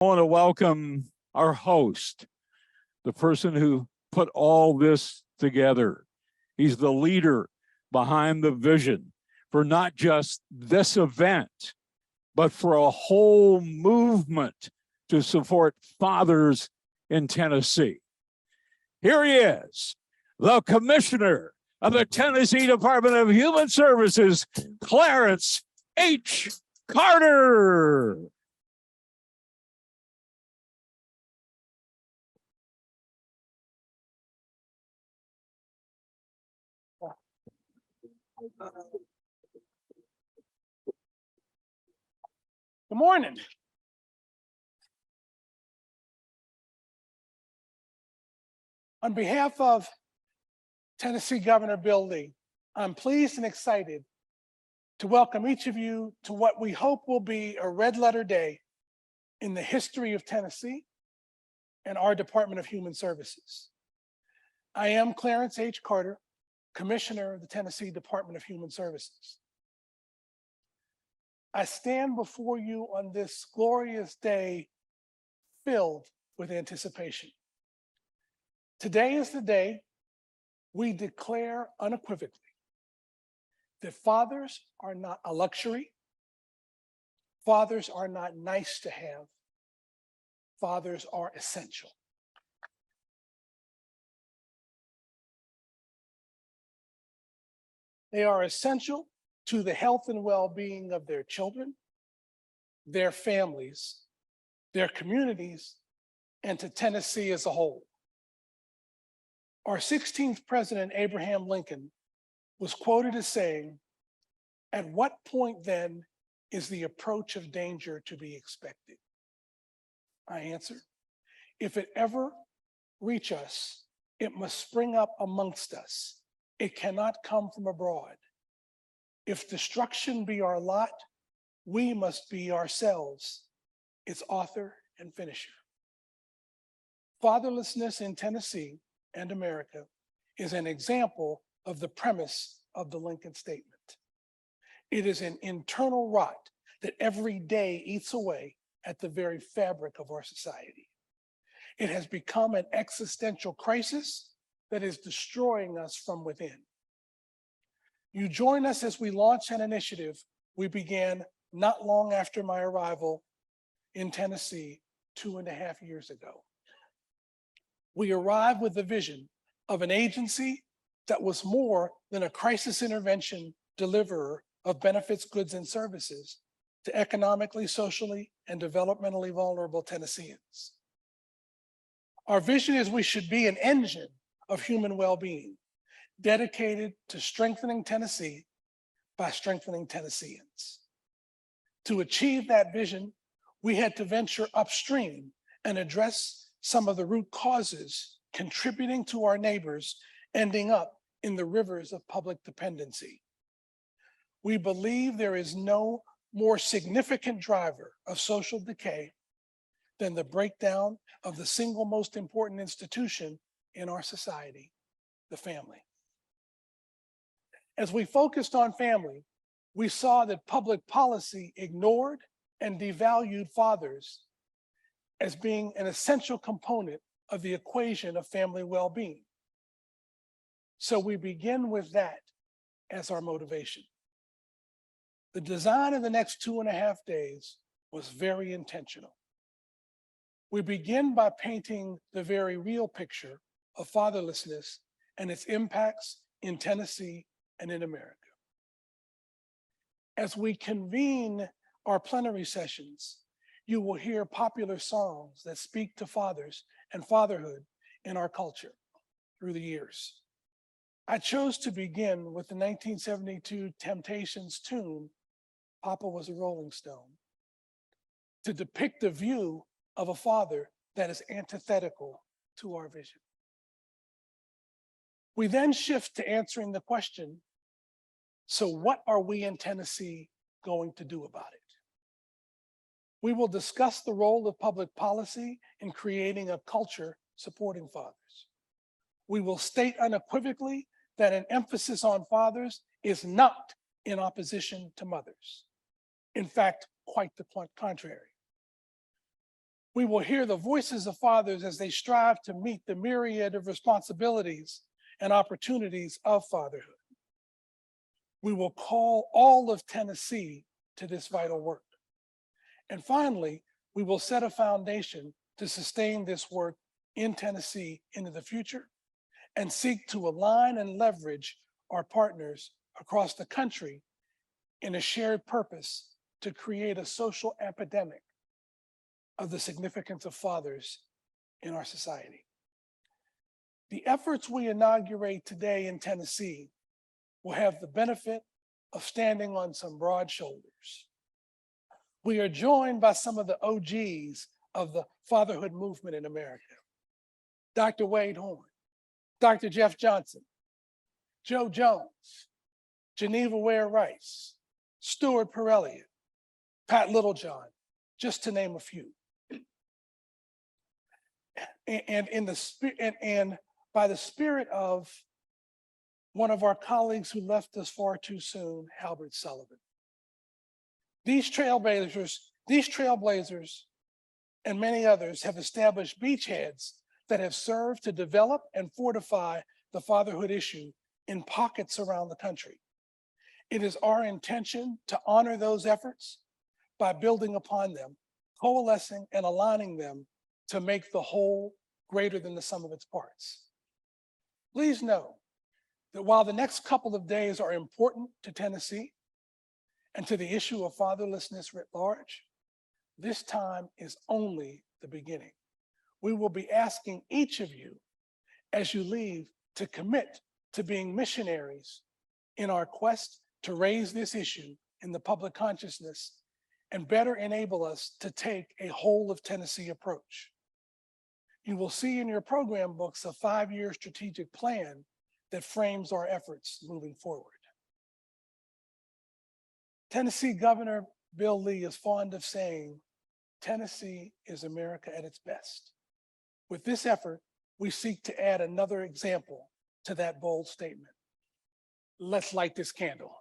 I want to welcome our host, the person who put all this together. He's the leader behind the vision for not just this event, but for a whole movement to support fathers in Tennessee. Here he is, the Commissioner of the Tennessee Department of Human Services, Clarence H. Carter. Good morning. On behalf of Tennessee Governor Bill Lee, I'm pleased and excited to welcome each of you to what we hope will be a red letter day in the history of Tennessee and our Department of Human Services. I am Clarence H. Carter, Commissioner of the Tennessee Department of Human Services. I stand before you on this glorious day filled with anticipation. Today is the day we declare unequivocally that fathers are not a luxury, fathers are not nice to have, fathers are essential. They are essential to the health and well-being of their children, their families, their communities, and to Tennessee as a whole. Our 16th president, Abraham Lincoln, was quoted as saying, "At what point then is the approach of danger to be expected?" I answer, if it ever reach us, it must spring up amongst us. It cannot come from abroad. If destruction be our lot, we must be ourselves its author and finisher. Fatherlessness in Tennessee and America is an example of the premise of the Lincoln Statement. It is an internal rot that every day eats away at the very fabric of our society. It has become an existential crisis that is destroying us from within. You join us as we launch an initiative we began not long after my arrival in Tennessee 2.5 years ago. We arrived with the vision of an agency that was more than a crisis intervention deliverer of benefits, goods, and services to economically, socially, and developmentally vulnerable Tennesseans. Our vision is we should be an engine of human well-being, dedicated to strengthening Tennessee by strengthening Tennesseans. To achieve that vision, we had to venture upstream and address some of the root causes contributing to our neighbors ending up in the rivers of public dependency. We believe there is no more significant driver of social decay than the breakdown of the single most important institution in our society, the family. As we focused on family, we saw that public policy ignored and devalued fathers as being an essential component of the equation of family well-being. So we begin with that as our motivation. The design of the next 2.5 days was very intentional. We begin by painting the very real picture of fatherlessness and its impacts in Tennessee and in America. As we convene our plenary sessions, you will hear popular songs that speak to fathers and fatherhood in our culture through the years. I chose to begin with the 1972 Temptations tune, "Papa Was a Rolling Stone," to depict a view of a father that is antithetical to our vision. We then shift to answering the question, so what are we in Tennessee going to do about it? We will discuss the role of public policy in creating a culture supporting fathers. We will state unequivocally that an emphasis on fathers is not in opposition to mothers. In fact, quite the contrary. We will hear the voices of fathers as they strive to meet the myriad of responsibilities and opportunities of fatherhood. We will call all of Tennessee to this vital work. And finally, we will set a foundation to sustain this work in Tennessee into the future and seek to align and leverage our partners across the country in a shared purpose to create a social epidemic of the significance of fathers in our society. The efforts we inaugurate today in Tennessee will have the benefit of standing on some broad shoulders. We are joined by some of the OGs of the fatherhood movement in America. Dr. Wade Horn, Dr. Jeff Johnson, Joe Jones, Geneva Ware Rice, Stuart Perellian, Pat Littlejohn, just to name a few. And by the spirit of one of our colleagues who left us far too soon, Halbert Sullivan. These trailblazers and many others have established beachheads that have served to develop and fortify the fatherhood issue in pockets around the country. It is our intention to honor those efforts by building upon them, coalescing and aligning them to make the whole greater than the sum of its parts. Please know that while the next couple of days are important to Tennessee and to the issue of fatherlessness writ large, this time is only the beginning. We will be asking each of you as you leave to commit to being missionaries in our quest to raise this issue in the public consciousness and better enable us to take a whole of Tennessee approach. You will see in your program books a 5-year strategic plan that frames our efforts moving forward. Tennessee Governor Bill Lee is fond of saying, Tennessee is America at its best. With this effort, we seek to add another example to that bold statement. Let's light this candle.